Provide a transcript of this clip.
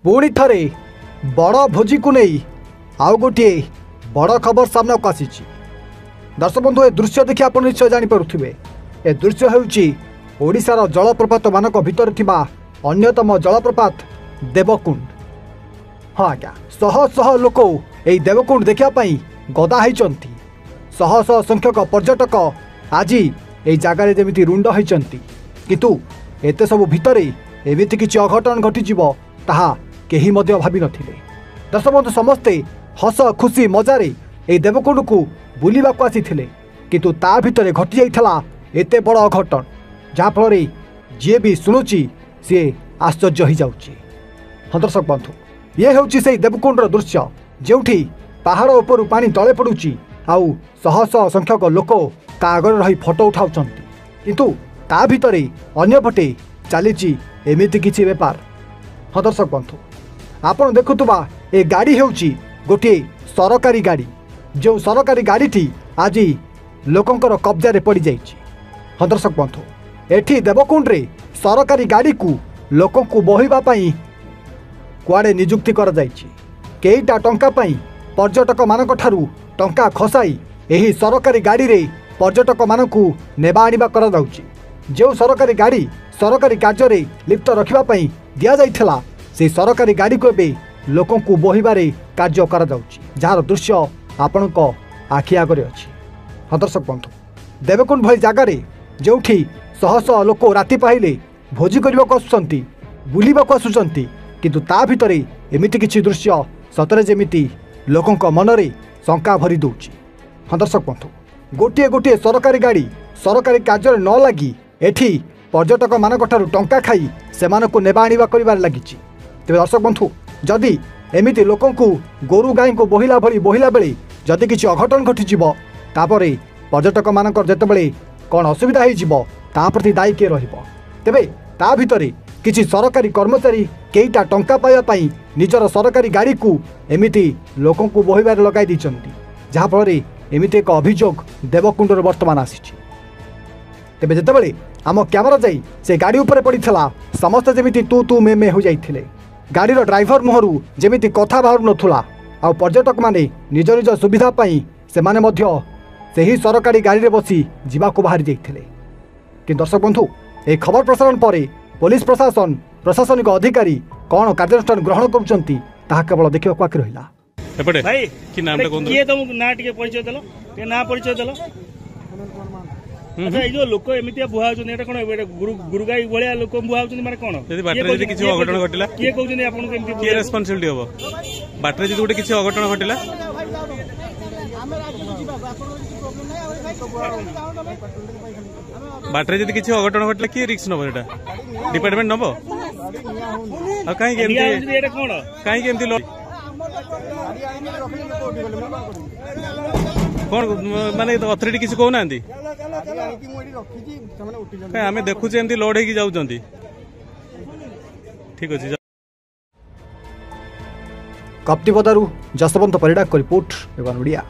पुणी थरे बड़ भोजी को नहीं आउ गोटे बड़ खबर सामना को आसी। दर्शक बंधु ए दृश्य देखि आप निश्चय जानीपे ए दृश्य होशार जलप्रपात मान भर अन्यतम जलप्रपात देवकुंड। हाँ आज्ञा शह शह लोक यही देवकुंड देखापी गदा होती। शह शह संख्यक पर्यटक आज ये जगार जमी रुंड होती किंतु एते सब भितर एमती किसी अघटन घटीज ताहा केही मध्य भावी नथिले। दर्शक बंधु समस्ते हस खुशी मजारे ए देवकुंड को बुलवा को आसीथिले किंतु ता भितर घटी जाइथला एते बड़ अघटन जहाँफल जी भी शुणुची सी आश्चर्य हो जाउची। हाँ दर्शक बंधु ये होची से देवकुंडर दृश्य जोठी पहाड़ उपरू पानी तले पड़ुची आउ शह शह संख्यक लोक ता आगे रही फोटो उठाउछंती किंतु ता भितर अन्य पटे चलीची एमिति किछि बेपार। हाँ दर्शक बंधु आपण देखुवा ए गाड़ी होची गोटे सरकारी गाड़ी जो सरकारी गाड़ी आज लोकंकर कब्जा पड़ जाइछि। हाँ दर्शक बंधु एठी देवकुंड रे सरकारी गाड़ी को लोक को बहिबा पई कुआडे नियुक्ति कर जाइछि। केईटा टंका पई पर्यटक मानक ठारू टंका खसाई एही सरकारी गाड़ी रे पर्यटक मानकू नेबा आनिबा कर जाउछि। जो सरकारी गाड़ी सरकारी कार्य रे लिप्त रखिबा पई दिया जाइथला से सरकारी गाड़ी को एबे लोकं को बहिबारे कार्य कर जाउछि जार दृश्य आपणक आखि आगरे अछि। हाँ दर्शक बंधु देवकुंड भली जगार जोठी शह शह लोक राति पाइले भोजी करने को आसुचंती बुलिबा को आसुचंती किंतु ता भितर एमिति किछि दृश्य सतरे जेमिति लोकंक मनरे शंका भरी दउछि। हाँ दर्शक बंधु गोटे गोटे सरकारी गाड़ी सरकारी कार्य न लगी एठी पर्यटक मानक ठारू टंका खाई सेमानकु नेबा आनिबा करिबार लागिछि। तेबे दर्शक बंधु जदि एमिति लोकंकु गोरु गाई को बोहिला भली बोहिला बेले जदि किछि अघटन घटिजिबो तापरे पर्यटक मानकर जेतेबेले कौन असुविधा हो ता प्रति दायी किए रहिबो। तेबे ता भितरे किछि सरकारी कर्मचारी केईटा टंका पाइबा पई निजर सरकारी गाड़ी को एमिति लोकं को बोहिबार लगाई दैछंती जहाँ फल एमिति एक अभियोग देवकुंडर वर्तमान आसीछि। तेबे जेतेबेले आम कैमरा जाई से गाड़ी उपरे पड़ीथला समस्त जेमिति तू तू मे मे हो जाइथिले। गाड़ीर ड्राइवर मुहरु जेमिति कथा बाहरु नथुला आ पर्यटक माने निज निज सुविधा पई सेमाने मध्य सेही सरकारी गाड़ी रे बसी जीवाको बाहरी जाइथिले। कि दर्शक बंधु ए खबर प्रसारण पर पुलिस प्रशासन प्रशासनिक अधिकारी कौन कार्यानुष्ठान ग्रहण करुचंती ताहा केवल देखिबा बाकी रहिला। एपटे भाई कि नामटा कोन किए तुम ना टिके परिचय देलो के ना परिचय देलो। अच्छा ए जो लोक एमितिया बुहा होचन एटा कोन गुरुगाई भलिया लोक बुहा होचन माने कोन यदि बाटरे यदि किछि अघटन घटिला किए कहउचन आपन केमति के रेस्पोंसिबिलिटी होबो बाटरे यदि गोटे किछि अघटन घटिला बाटरे यदि किछि अघटन घटिला के रिस्क नबो एटा डिपार्टमेंट नबो आ काई केमति एटा कोन काई केमति कौन माने अथॉरिटी किसी कहू ना आम देखुचे एमती लोड होगी जाऊँगी। ठीक अच्छे कप्तिपदारू जसवंत परिडा को रिपोर्ट एवं ओडिया।